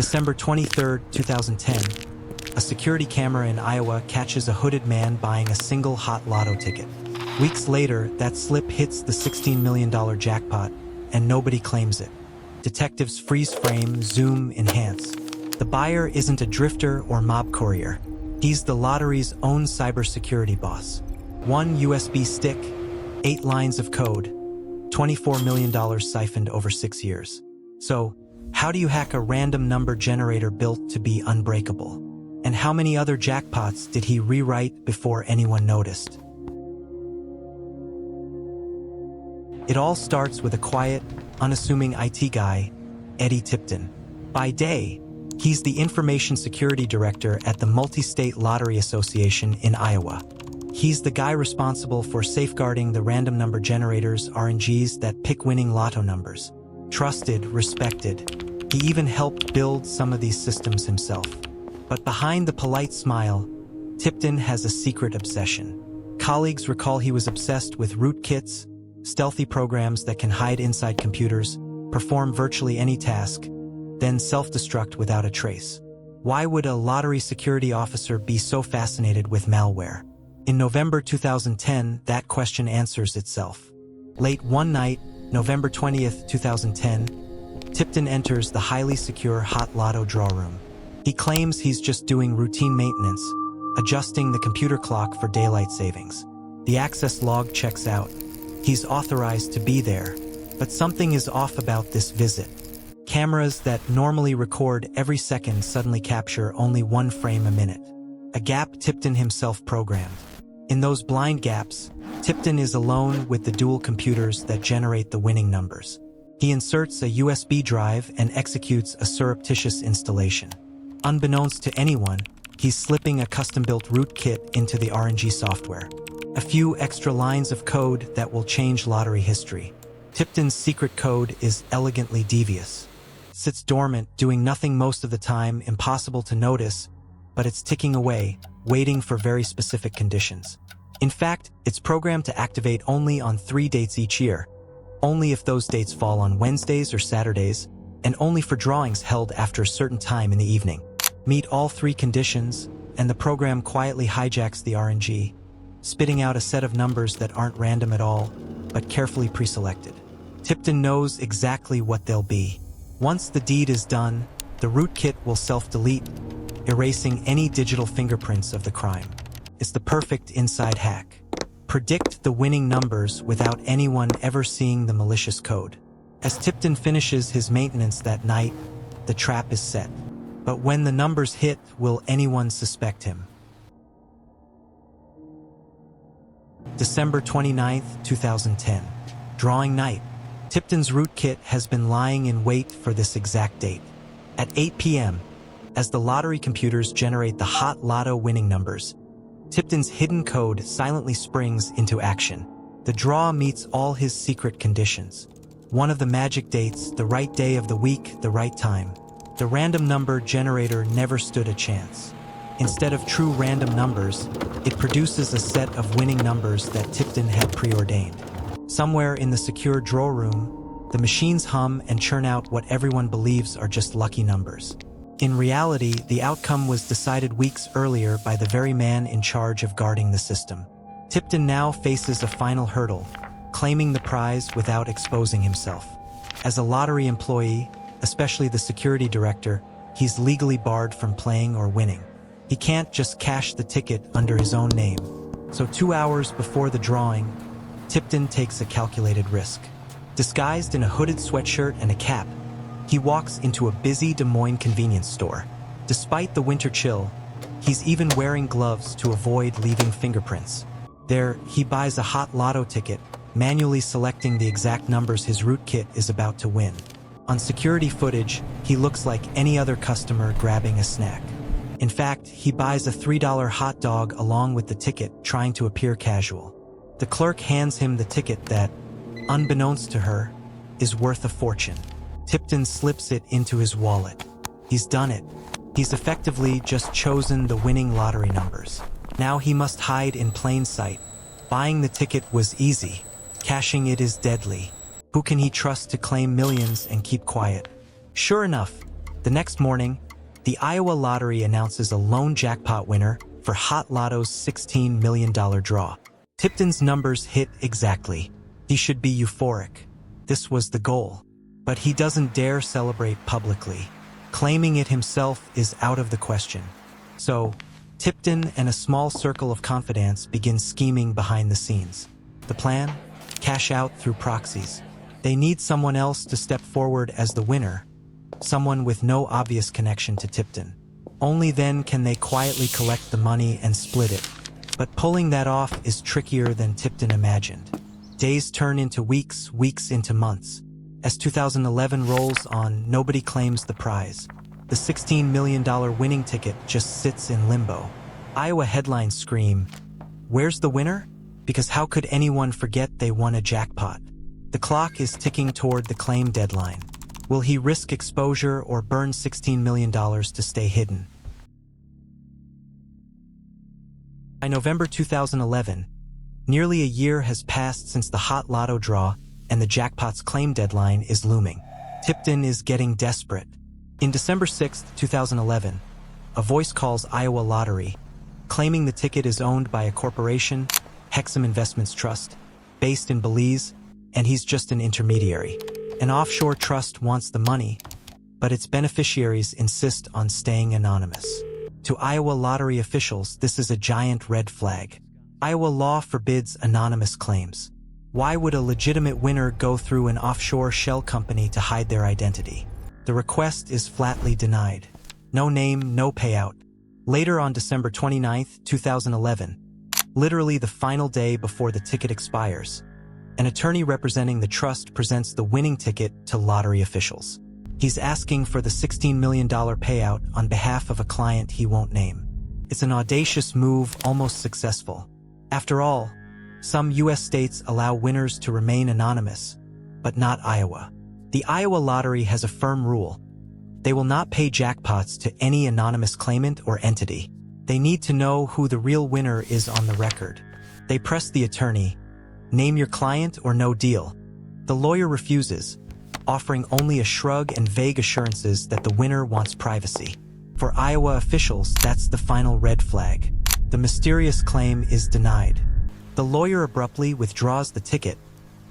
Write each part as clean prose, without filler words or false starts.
December 23, 2010, a security camera in Iowa catches a hooded man buying a single hot lotto ticket. Weeks later, that slip hits the $16 million jackpot, and nobody claims it. Detectives freeze frame, zoom, enhance. The buyer isn't a drifter or mob courier. He's the lottery's own cybersecurity boss. One USB stick, 8 lines of code, $24 million siphoned over 6 years. So, how do you hack a random number generator built to be unbreakable? And how many other jackpots did he rewrite before anyone noticed? It all starts with a quiet, unassuming IT guy, Eddie Tipton. By day, he's the information security director at the Multi-State Lottery Association in Iowa. He's the guy responsible for safeguarding the random number generators, RNGs, that pick winning lotto numbers. Trusted, respected. He even helped build some of these systems himself. But behind the polite smile, Tipton has a secret obsession. Colleagues recall he was obsessed with rootkits, stealthy programs that can hide inside computers, perform virtually any task, then self-destruct without a trace. Why would a lottery security officer be so fascinated with malware? In November 2010, that question answers itself. Late one night, November 20th, 2010, Tipton enters the highly secure Hot Lotto draw room. He claims he's just doing routine maintenance, adjusting the computer clock for daylight savings. The access log checks out. He's authorized to be there, but something is off about this visit. Cameras that normally record every second suddenly capture only 1 frame a minute. A gap Tipton himself programmed. In those blind gaps, Tipton is alone with the dual computers that generate the winning numbers. He inserts a USB drive and executes a surreptitious installation. Unbeknownst to anyone, he's slipping a custom-built rootkit into the RNG software. A few extra lines of code that will change lottery history. Tipton's secret code is elegantly devious. Sits dormant, doing nothing most of the time, impossible to notice, but it's ticking away, waiting for very specific conditions. In fact, it's programmed to activate only on 3 dates each year, only if those dates fall on Wednesdays or Saturdays, and only for drawings held after a certain time in the evening. Meet all 3 conditions, and the program quietly hijacks the RNG, spitting out a set of numbers that aren't random at all, but carefully pre-selected. Tipton knows exactly what they'll be. Once the deed is done, the rootkit will self-delete, erasing any digital fingerprints of the crime. It's the perfect inside hack. Predict the winning numbers without anyone ever seeing the malicious code. As Tipton finishes his maintenance that night, the trap is set. But when the numbers hit, will anyone suspect him? December 29th, 2010. Drawing night. Tipton's rootkit has been lying in wait for this exact date. At 8 p.m., as the lottery computers generate the hot lotto winning numbers, Tipton's hidden code silently springs into action. The draw meets all his secret conditions. One of the magic dates, the right day of the week, the right time. The random number generator never stood a chance. Instead of true random numbers, it produces a set of winning numbers that Tipton had preordained. Somewhere in the secure draw room, the machines hum and churn out what everyone believes are just lucky numbers. In reality, the outcome was decided weeks earlier by the very man in charge of guarding the system. Tipton now faces a final hurdle, claiming the prize without exposing himself. As a lottery employee, especially the security director, he's legally barred from playing or winning. He can't just cash the ticket under his own name. So 2 hours before the drawing, Tipton takes a calculated risk. Disguised in a hooded sweatshirt and a cap, he walks into a busy Des Moines convenience store. Despite the winter chill, he's even wearing gloves to avoid leaving fingerprints. There, he buys a hot lotto ticket, manually selecting the exact numbers his rootkit is about to win. On security footage, he looks like any other customer grabbing a snack. In fact, he buys a $3 hot dog along with the ticket, trying to appear casual. The clerk hands him the ticket that, unbeknownst to her, is worth a fortune. Tipton slips it into his wallet. He's done it. He's effectively just chosen the winning lottery numbers. Now he must hide in plain sight. Buying the ticket was easy. Cashing it is deadly. Who can he trust to claim millions and keep quiet? Sure enough, The next morning, the Iowa lottery announces a lone jackpot winner for Hot Lotto's $16 million draw. Tipton's numbers hit exactly. He should be euphoric. This was the goal. But he doesn't dare celebrate publicly. Claiming it himself is out of the question. So, Tipton and a small circle of confidants begin scheming behind the scenes. The plan? Cash out through proxies. They need someone else to step forward as the winner, someone with no obvious connection to Tipton. Only then can they quietly collect the money and split it. But pulling that off is trickier than Tipton imagined. Days turn into weeks, weeks into months. As 2011 rolls on, nobody claims the prize. The $16 million winning ticket just sits in limbo. Iowa headlines scream, "Where's the winner?" Because how could anyone forget they won a jackpot? The clock is ticking toward the claim deadline. Will he risk exposure or burn $16 million to stay hidden? By November 2011, nearly a year has passed since the Hot Lotto draw, and the jackpot's claim deadline is looming. Tipton is getting desperate. In December 6, 2011, a voice calls Iowa Lottery, claiming the ticket is owned by a corporation, Hexam Investments Trust, based in Belize, and he's just an intermediary. An offshore trust wants the money, but its beneficiaries insist on staying anonymous. To Iowa Lottery officials, this is a giant red flag. Iowa law forbids anonymous claims. Why would a legitimate winner go through an offshore shell company to hide their identity? The request is flatly denied. No name, no payout. Later on December 29, 2011, literally the final day before the ticket expires, an attorney representing the trust presents the winning ticket to lottery officials. He's asking for the $16 million payout on behalf of a client he won't name. It's an audacious move, almost successful. After all, some U.S. states allow winners to remain anonymous, but not Iowa. The Iowa Lottery has a firm rule. They will not pay jackpots to any anonymous claimant or entity. They need to know who the real winner is on the record. They press the attorney, "Name your client or no deal." The lawyer refuses, offering only a shrug and vague assurances that the winner wants privacy. For Iowa officials, that's the final red flag. The mysterious claim is denied. The lawyer abruptly withdraws the ticket,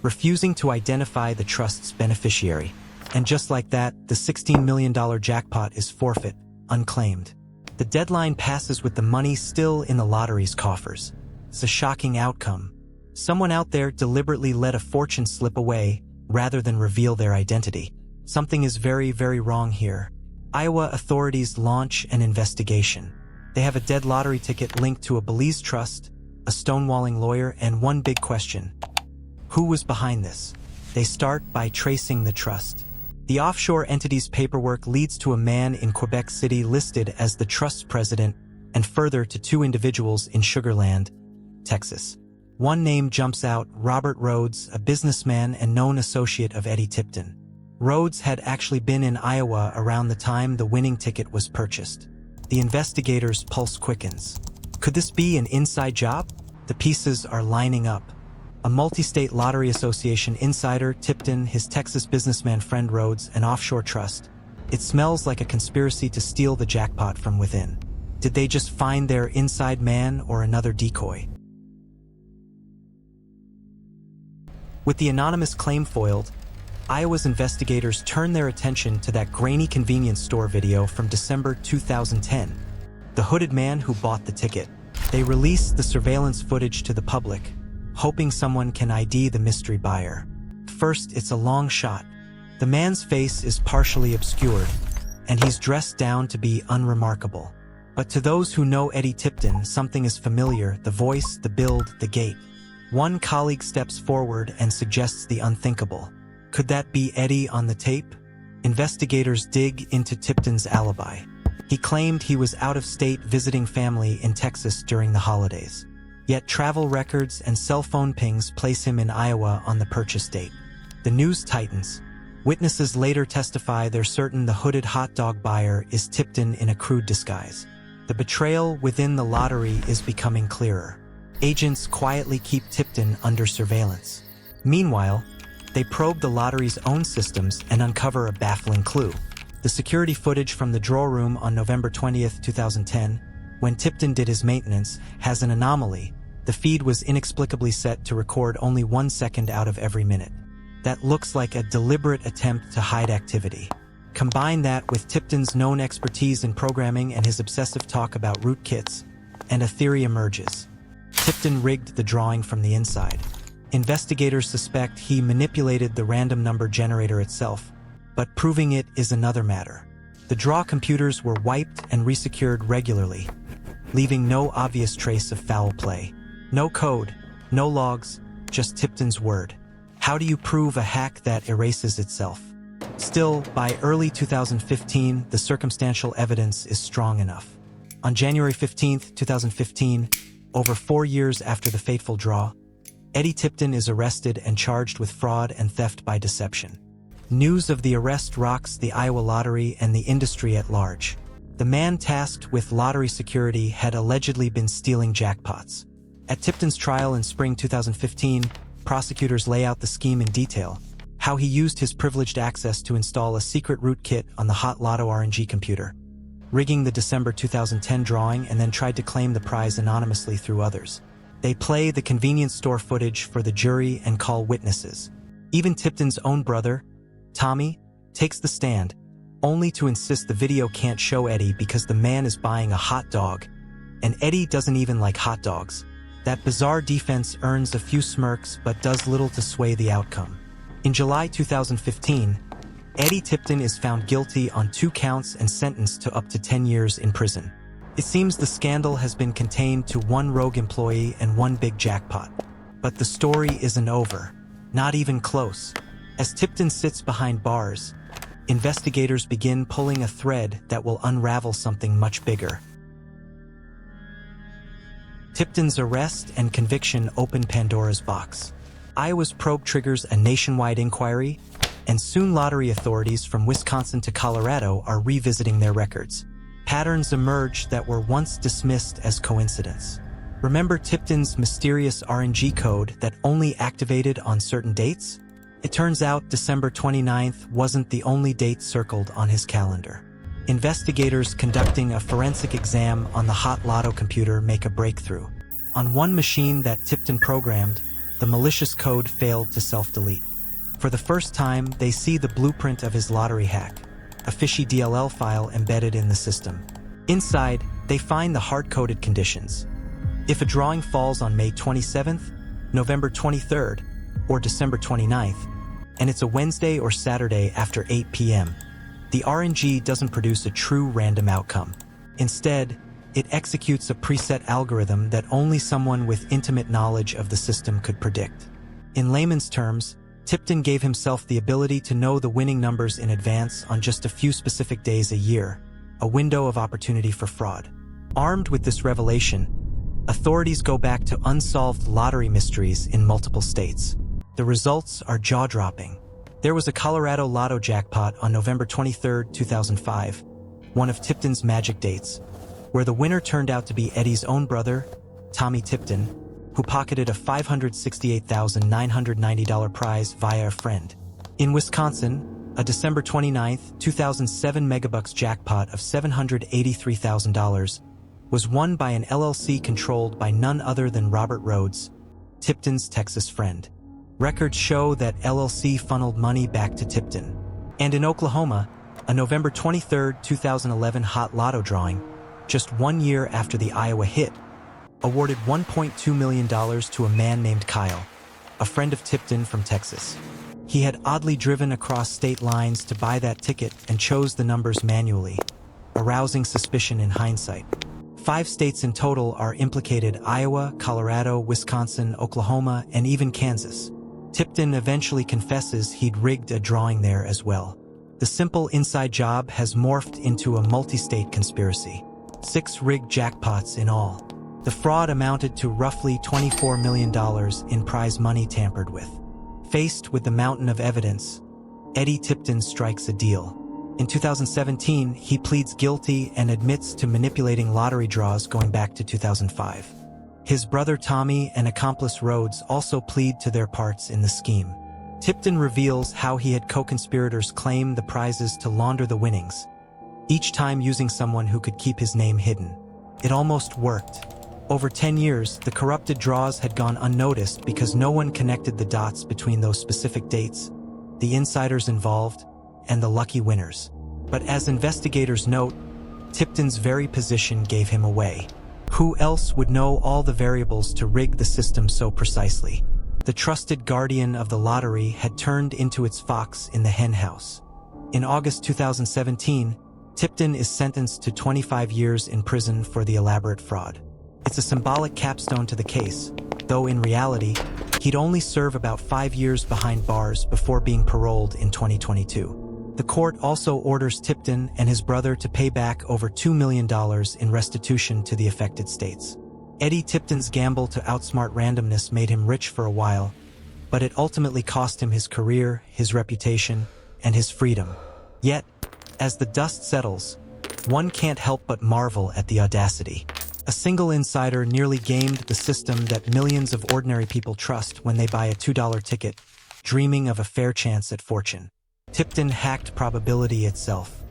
refusing to identify the trust's beneficiary. And just like that, the $16 million jackpot is forfeit, unclaimed. The deadline passes with the money still in the lottery's coffers. It's a shocking outcome. Someone out there deliberately let a fortune slip away rather than reveal their identity. Something is very, very wrong here. Iowa authorities launch an investigation. They have a dead lottery ticket linked to a Belize trust, a stonewalling lawyer, and one big question. Who was behind this? They start by tracing the trust. The offshore entity's paperwork leads to a man in Quebec City listed as the trust's president, and further to two individuals in Sugar Land, Texas. One name jumps out, Robert Rhodes, a businessman and known associate of Eddie Tipton. Rhodes had actually been in Iowa around the time the winning ticket was purchased. The investigators' pulse quickens. Could this be an inside job? The pieces are lining up. A multi-state lottery association insider, Tipton, his Texas businessman friend Rhodes, an offshore trust. It smells like a conspiracy to steal the jackpot from within. Did they just find their inside man or another decoy? With the anonymous claim foiled, Iowa's investigators turn their attention to that grainy convenience store video from December 2010. The hooded man who bought the ticket. They release the surveillance footage to the public, hoping someone can ID the mystery buyer. First, it's a long shot. The man's face is partially obscured, and he's dressed down to be unremarkable. But to those who know Eddie Tipton, something is familiar: the voice, the build, the gait. One colleague steps forward and suggests the unthinkable. Could that be Eddie on the tape? Investigators dig into Tipton's alibi. He claimed he was out of state visiting family in Texas during the holidays. Yet travel records and cell phone pings place him in Iowa on the purchase date. The news tightens. Witnesses later testify they're certain the hooded hot dog buyer is Tipton in a crude disguise. The betrayal within the lottery is becoming clearer. Agents quietly keep Tipton under surveillance. Meanwhile, they probe the lottery's own systems and uncover a baffling clue. The security footage from the drawer room on November 20th, 2010, when Tipton did his maintenance, has an anomaly. The feed was inexplicably set to record only 1 second out of every minute. That looks like a deliberate attempt to hide activity. Combine that with Tipton's known expertise in programming and his obsessive talk about rootkits, and a theory emerges. Tipton rigged the drawing from the inside. Investigators suspect he manipulated the random number generator itself, but proving it is another matter. The draw computers were wiped and resecured regularly, leaving no obvious trace of foul play. No code, no logs, just Tipton's word. How do you prove a hack that erases itself? Still, by early 2015, the circumstantial evidence is strong enough. On January 15, 2015, over 4 years after the fateful draw, Eddie Tipton is arrested and charged with fraud and theft by deception. News of the arrest rocks the Iowa lottery and the industry at large. The man tasked with lottery security had allegedly been stealing jackpots. At Tipton's trial in spring 2015, prosecutors lay out the scheme in detail, how he used his privileged access to install a secret rootkit on the Hot Lotto RNG computer, rigging the December 2010 drawing, and then tried to claim the prize anonymously through others. They play the convenience store footage for the jury and call witnesses. Even Tipton's own brother, Tommy, takes the stand, only to insist the video can't show Eddie because the man is buying a hot dog, and Eddie doesn't even like hot dogs. That bizarre defense earns a few smirks but does little to sway the outcome. In July 2015, Eddie Tipton is found guilty on 2 counts and sentenced to up to 10 years in prison. It seems the scandal has been contained to 1 rogue employee and 1 big jackpot. But the story isn't over. Not even close. As Tipton sits behind bars, investigators begin pulling a thread that will unravel something much bigger. Tipton's arrest and conviction open Pandora's box. Iowa's probe triggers a nationwide inquiry, and soon lottery authorities from Wisconsin to Colorado are revisiting their records. Patterns emerge that were once dismissed as coincidence. Remember Tipton's mysterious RNG code that only activated on certain dates? It turns out December 29th wasn't the only date circled on his calendar. Investigators conducting a forensic exam on the Hot Lotto computer make a breakthrough. On one machine that Tipton programmed, the malicious code failed to self-delete. For the first time, they see the blueprint of his lottery hack, a fishy DLL file embedded in the system. Inside, they find the hard-coded conditions. If a drawing falls on May 27th, November 23rd, or December 29th, and it's a Wednesday or Saturday after 8 p.m., the RNG doesn't produce a true random outcome. Instead, it executes a preset algorithm that only someone with intimate knowledge of the system could predict. In layman's terms, Tipton gave himself the ability to know the winning numbers in advance on just a few specific days a year, a window of opportunity for fraud. Armed with this revelation, authorities go back to unsolved lottery mysteries in multiple states. The results are jaw-dropping. There was a Colorado Lotto jackpot on November 23, 2005, one of Tipton's magic dates, where the winner turned out to be Eddie's own brother, Tommy Tipton, who pocketed a $568,990 prize via a friend. In Wisconsin, a December 29, 2007 megabucks jackpot of $783,000 was won by an LLC controlled by none other than Robert Rhodes, Tipton's Texas friend. Records show that LLC funneled money back to Tipton. And in Oklahoma, a November 23, 2011 Hot Lotto drawing, just 1 year after the Iowa hit, awarded $1.2 million to a man named Kyle, a friend of Tipton from Texas. He had oddly driven across state lines to buy that ticket and chose the numbers manually, arousing suspicion in hindsight. 5 states in total are implicated: Iowa, Colorado, Wisconsin, Oklahoma, and even Kansas. Tipton eventually confesses he'd rigged a drawing there as well. The simple inside job has morphed into a multi-state conspiracy. 6 rigged jackpots in all. The fraud amounted to roughly $24 million in prize money tampered with. Faced with the mountain of evidence, Eddie Tipton strikes a deal. In 2017, he pleads guilty and admits to manipulating lottery draws going back to 2005. His brother Tommy and accomplice Rhodes also plead to their parts in the scheme. Tipton reveals how he had co-conspirators claim the prizes to launder the winnings, each time using someone who could keep his name hidden. It almost worked. Over 10 years, the corrupted draws had gone unnoticed because no one connected the dots between those specific dates, the insiders involved, and the lucky winners. But as investigators note, Tipton's very position gave him away. Who else would know all the variables to rig the system so precisely? The trusted guardian of the lottery had turned into its fox in the henhouse. In August 2017, Tipton is sentenced to 25 years in prison for the elaborate fraud. It's a symbolic capstone to the case, though in reality, he'd only serve about 5 years behind bars before being paroled in 2022. The court also orders Tipton and his brother to pay back over $2 million in restitution to the affected states. Eddie Tipton's gamble to outsmart randomness made him rich for a while, but it ultimately cost him his career, his reputation, and his freedom. Yet, as the dust settles, one can't help but marvel at the audacity. A single insider nearly gamed the system that millions of ordinary people trust when they buy a $2 ticket, dreaming of a fair chance at fortune. Tipton hacked probability itself.